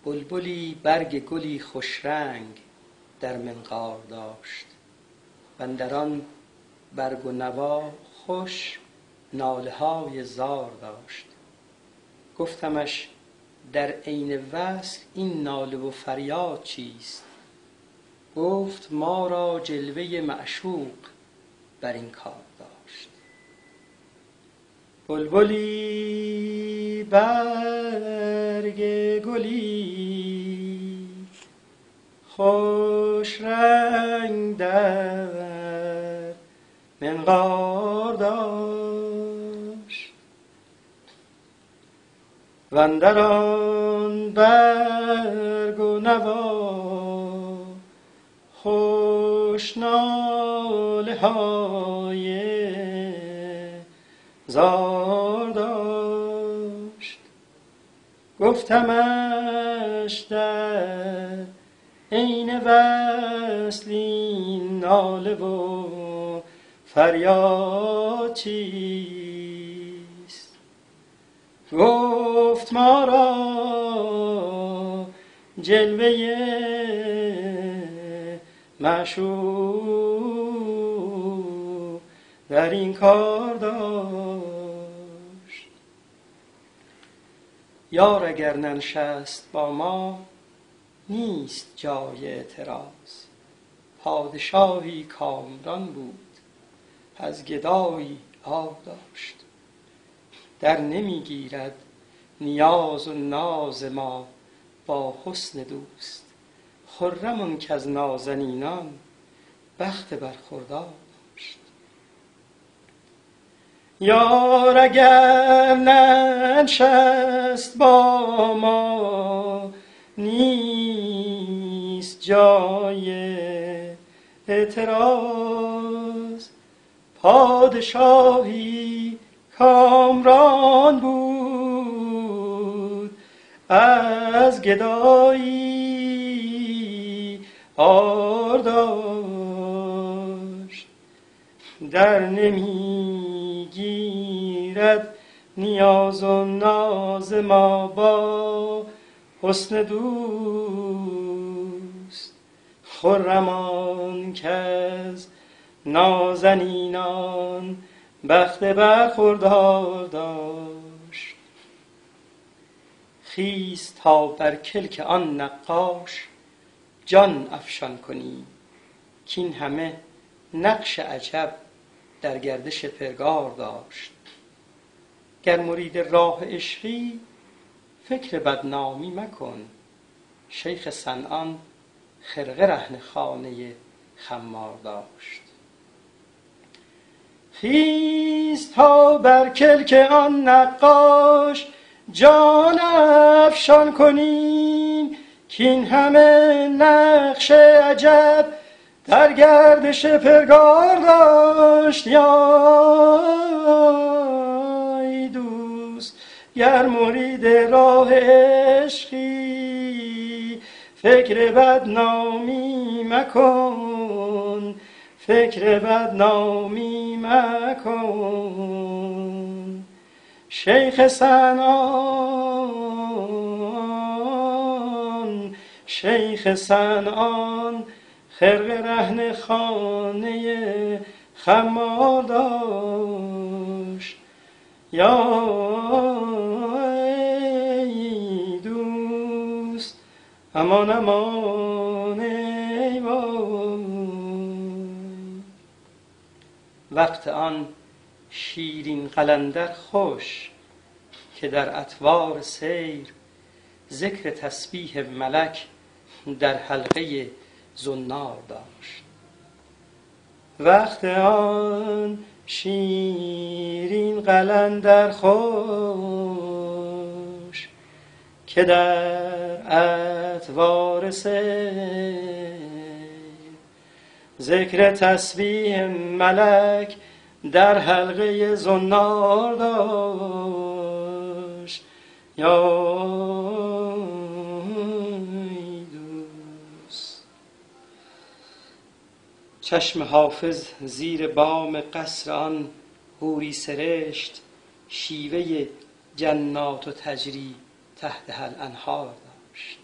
بلبلی برگ گلی خوش رنگ در منقار داشت و اندر آن برگ و نوا خوش ناله های زار داشت. گفتمش در عین وصل این ناله و فریاد چیست؟ گفت ما را جلوه معشوق بر این کار داشت. بلبلی برگ گلی خوش رنگ در منقار داشت و اندر آن برگ و نوا خوش ناله های زار داشت. گفتمش در عین وصل این ناله و فریاد چیست؟ گفت ما را جلوه معشوق در این کار داشت. یار اگر ننشست با ما نیست جای اعتراض. پادشاهی کامران بود از گدایی آب داشت. در نمیگیرد نیاز و ناز ما با حسن دوست. خرم آن کز نازنینان بخت برخوردار داشت. یار اگر ننشست با ما نیست جای اعتراض. پادشاهی کامران بود از گدایی عار داشت. در نمیگیرد نیاز و ناز ما با حسن دوست. خرمان کز نازنینان بخت برخوردار داشت. خیز تا بر کلک آن نقاش جان افشان کنیم کین همه نقش عجب در گردش پرگار داشت. گر مرید راه عشقی فکر بدنامی مکن. شیخ صنعان خرقه رهن خانه خمار داشت. خیز تا بر کلک آن نقاش جان افشان کنیم کین همه نقش عجب در گردش پرگار داشت. یا دوست گر مرید راه عشقی فکر بدنامی مکن. فکر بدنامی مکن. شیخ صنعان خرقه رهن خانه خمار داشت. یا ای دوست امان امان ای وای. وقت آن شیرین قلندر خوش که در اطوار سیر ذکر تسبیح ملک در حلقه زنار داشت. وقت آن شیرین قلندر خوش که در اطوار سیر ذکر تسبیح ملک در حلقه زنار داشت. یا دوست چشم حافظ زیر بام قصر آن حوری سرشت شیوه جنات و تجری تحتها الانهار داشت.